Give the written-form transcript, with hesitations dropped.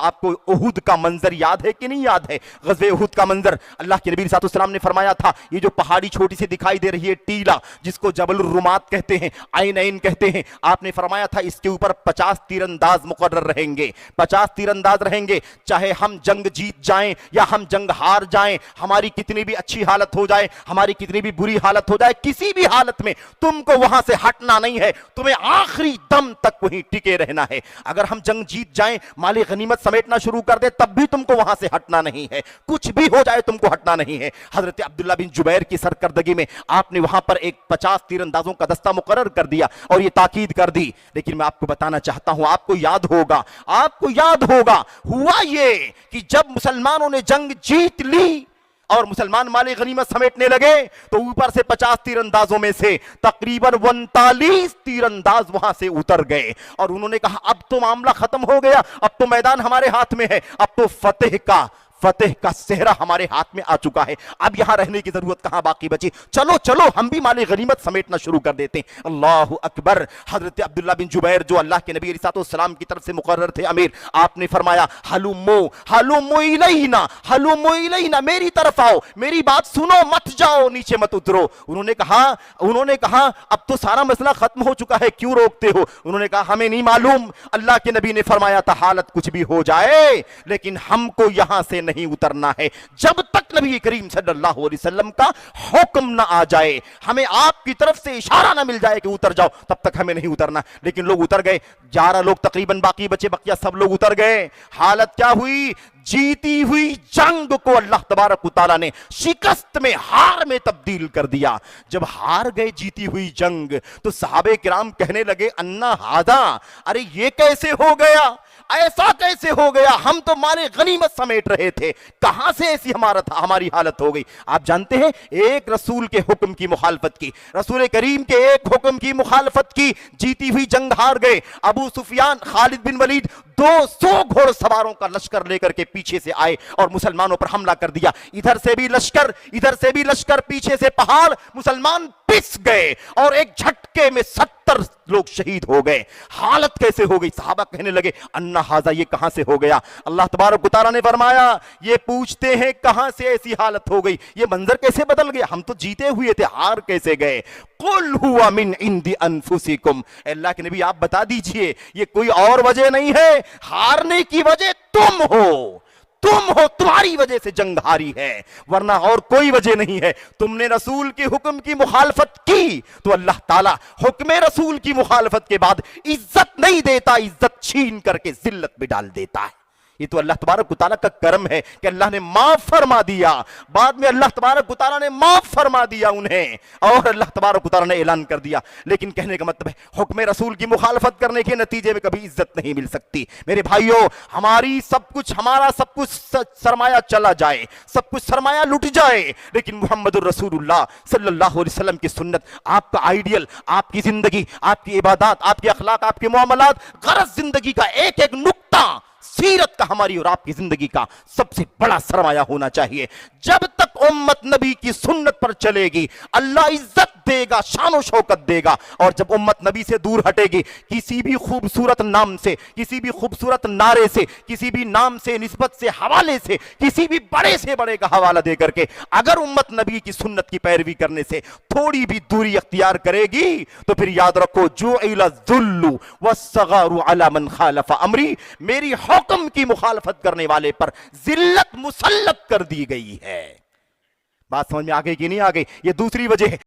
آپ کو احد کا منظر یاد ہے کہ نہیں یاد ہے؟ غزوہ احد کا منظر، اللہ کے نبی صلی اللہ علیہ وسلم نے فرمایا تھا یہ جو پہاڑی چھوٹی سی دکھائی دے رہی ہے ٹیلا، جس کو جبل الرمات کہتے ہیں، عین عین کہتے ہیں، آپ نے فرمایا تھا اس کے اوپر 50 تیر انداز مقرر رہیں گے، 50 تیر انداز رہیں گے، چاہے ہم جنگ جیت جائیں یا ہم جنگ ہار جائیں، ہماری کتنی بھی اچھی حالت ہو جائے، ہماری کتنی بھی بری حالت ہو جائے، کسی بھی حالت میں تم کو وہاں سے ہٹنا نہیں ہے، تمہیں آخری دم تک وہیں ٹکے رہنا ہے۔ اگر ہم جنگ جیت جائیں، مال غنیمت سمیٹنا شروع کر دے، تب بھی تم کو وہاں سے ہٹنا نہیں ہے، کچھ بھی ہو جائے تم کو ہٹنا نہیں ہے۔ حضرت عبداللہ بن جبیر کی سرکردگی میں آپ نے وہاں پر ایک 50 تیر اندازوں کا دستہ مقرر کر دیا اور یہ تاکید کر دی۔ لیکن میں آپ کو بتانا چاہتا ہوں، آپ کو یاد ہوگا ہوا یہ کہ جب مسلمانوں نے جنگ جیت لی اور مسلمان مال غنیمت سمیٹنے لگے تو اوپر سے 50 تیر اندازوں میں سے تقریباً 39 تیر انداز وہاں سے اتر گئے اور انہوں نے کہا اب تو معاملہ ختم ہو گیا، اب تو میدان ہمارے ہاتھ میں ہے، اب تو فتح کا صحرا ہمارے ہاتھ میں آ چکا ہے، اب یہاں رہنے کی ضرورت کہاں باقی بچی، چلو ہم بھی مال غنیمت سمیٹنا شروع کر دیتے ہیں۔ اللہ اکبر۔ حضرت عبداللہ بن جبیر جو اللہ کے نبی علیہ السلام کی طرف سے مقرر تھے امیر، آپ نے فرمایا ہلومو الینا، میری طرف آؤ، میری بات سنو، مت جاؤ، نیچے مت اترو۔ انہوں نے کہا اب تو سارا مسئلہ ختم ہو چکا ہے، کیوں روکتے ہو؟ انہوں نے کہا ہمیں نہیں معلوم، اللہ کے نبی نے فرمایا تھا حالت کچھ بھی ہو جائے لیکن ہم کو یہاں سے نہیں اترنا ہے، جب تک نبی کریم صلی اللہ علیہ وسلم کا حکم نہ آ جائے، ہمیں آپ کی طرف سے اشارہ نہ مل جائے کہ اتر جاؤ، تب تک ہمیں نہیں اترنا۔ لیکن لوگ اتر گئے، 11 لوگ تقریباً باقی بچے، بقیہ سب لوگ اتر گئے۔ حالت کیا ہوئی؟ جیتی ہوئی جنگ کو اللہ تبارک و تعالیٰ نے شکست میں، ہار میں تبدیل کر دیا۔ جب ہار گئے جیتی ہوئی جنگ تو صحابہ کرام کہنے لگے انا ھذا، ارے یہ کیسے ہو گیا، ایسا کیسے ہو گیا، ہم تو مال غنیمت سمیٹ رہے تھے، کہاں سے ایسی ہماری حالت ہو گئی؟ آپ جانتے ہیں ایک رسول کے حکم کی مخالفت کی، رسول کریم کے ایک حکم کی مخالفت کی، جیتی ہوئی جنگ ہار گئے۔ ابو سفیان، خالد بن ولید 200 گھوڑ سواروں کا لشکر لے کر کے پیچھے سے آئے اور مسلمانوں پر حملہ کر دیا، ادھر سے بھی لشکر، پیچھے سے پہاڑ، مسلمان پس گئے اور ایک جھٹکے میں 70 لوگ شہید ہو گئے۔ حالت کیسے ہو گئی؟ صحابہ کہنے لگے انا ھذا، یہ کہاں سے ہو گیا؟ اللہ تبارک و تعالیٰ نے فرمایا یہ پوچھتے ہیں کہاں سے ایسی حالت ہو گئی، یہ منظر کیسے بدل گیا، ہم تو جیتے ہوئے تھے، ہار کیسے گئے؟ قل ہوا من عند انفسکم، اللہ کے نبی آپ بتا دیجئے یہ کوئی اور وجہ نہیں ہے، ہارنے کی وجہ تم ہو، تمہاری وجہ سے جنگ ہاری ہے، ورنہ اور کوئی وجہ نہیں ہے۔ تم نے رسول کے حکم کی مخالفت کی تو اللہ تعالیٰ حکم رسول کی مخالفت کے بعد عزت نہیں دیتا، عزت چھین کر کے ذلت میں ڈال دیتا ہے۔ یہ تو اللہ تبارک و تعالیٰ کا کرم ہے کہ اللہ نے معاف فرما دیا، بعد میں اللہ تبارک و تعالیٰ نے معاف فرما دیا انہیں، اور اللہ تبارک و تعالیٰ نے اعلان کر دیا۔ لیکن کہنے کا مطلب ہے حکم رسول کی مخالفت کرنے کے نتیجے میں کبھی عزت نہیں مل سکتی۔ میرے بھائیوں، ہمارا سب کچھ سرمایہ چلا جائے، سب کچھ سرمایہ لٹ جائے، لیکن محمد الرسول اللہ صلی اللہ علیہ وسلم کی سنت، آپ کا آئیڈیل، آپ کی زندگی، آپ کی عبادات، آپ کے اخلاق، آپ کے معاملات، غرض زندگی کا ایک ایک نقطہ سیرت کا ہماری اور آپ کی زندگی کا سب سے بڑا سرمایہ ہونا چاہیے۔ جب تک امت نبی کی سنت پر چلے گی اللہ عزت دے گا، شان و شوکت دے گا، اور جب امت نبی سے دور ہٹے گی، کسی بھی خوبصورت نام سے، کسی بھی خوبصورت نعرے سے، کسی بھی نام سے، نسبت سے، حوالے سے، کسی بھی بڑے سے بڑے کا حوالہ دے کر کے اگر امت نبی کی سنت کی پیروی کرنے سے تھوڑی بھی دوری اختیار کرے گی تو پھر یاد رکھو جُعِلَ الذُّلُّ وَالصَّغَارُ عَلَى مَنْ خَالَفَ امری، میری حکم کی مخالفت کرنے والے پر ذلت مسلط کر دی گئی ہے۔ بات سمجھ میں آ گئی کہ نہیں آ گئی؟ یہ دوسری وجہ ہے۔